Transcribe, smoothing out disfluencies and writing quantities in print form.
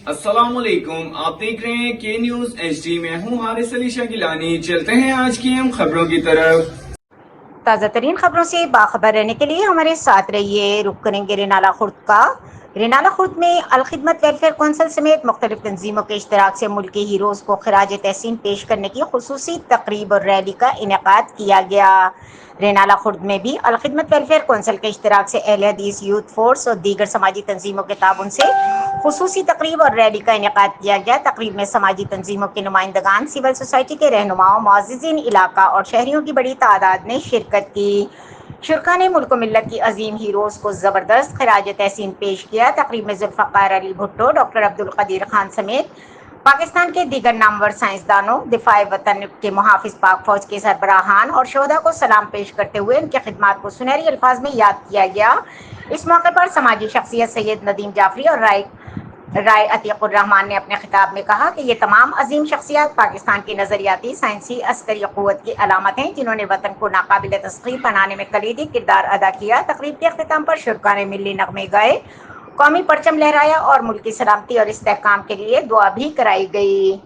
अस्सलाम वालेकुम, आप देख रहे हैं के न्यूज HD। में हूँ हारिस अली शाह गिलानी। चलते हैं आज की हम खबरों की तरफ। ताज़ा तरीन खबरों से बाखबर रहने के लिए हमारे साथ रहिए। रुख करेंगे रेनाला खुर्द का। रेनाला खुर्द में अलखिदमत वेलफेयर कौंसिल समेत मुख्तलिफ तंजीमों के इश्तराक से मुल्की हीरोज़ को खराज तहसीन पेश करने की खुसूसी तकरीब और रैली का इनेकाद किया गया। रेनाला खुर्द में भी अलखिदमत वेलफेयर कौंसिल के इश्तराक से अहले हदीस यूथ फोर्स और दीगर समाजी तंजीमों के ताउन से खुसूसी तकरीब और रैली का इनेकाद किया गया। तकरीब में समाजी तंजीमों के नुमाइंदगान, सिविल सोसाइटी के रहनुमाओं, मुअज़्ज़िज़ीन इलाका और शहरियों की बड़ी तादाद ने शिरकत की। शुरका ने मुल्क मिल्लत की अजीम हीरोज़ को ज़बरदस्त खराज तहसीन पेश किया। तकरीब में जुल्फ़कार अली भुट्टो, डॉक्टर अब्दुल कदीर खान समेत पाकिस्तान के दीगर नामवर साइंसदानों, दिफाए वतन के मुहाफिज पाक फौज के सरबराहान और शोहदा को सलाम पेश करते हुए उनकी खिदमात को सुनहरी अल्फाज में याद किया गया। इस मौके पर समाजी शख्सियत सैयद नदीम जाफरी और राय अतीकुर रहमान ने अपने खिताब में कहा कि ये तमाम अजीम शख्सियात पाकिस्तान की नज़रियाती, साइंसी, अस्करी क़ुव्वत की अलामत हैं, जिन्होंने वतन को नाकाबिल तस्ख़ीर बनाने में कलीदी किरदार अदा किया। तकरीब के अख्तिताम पर शुरका ने मिल्ली नग़मे गाए, कौमी परचम लहराया और मुल्क की सलामती और इस्तेहकाम के लिए दुआ भी कराई गई।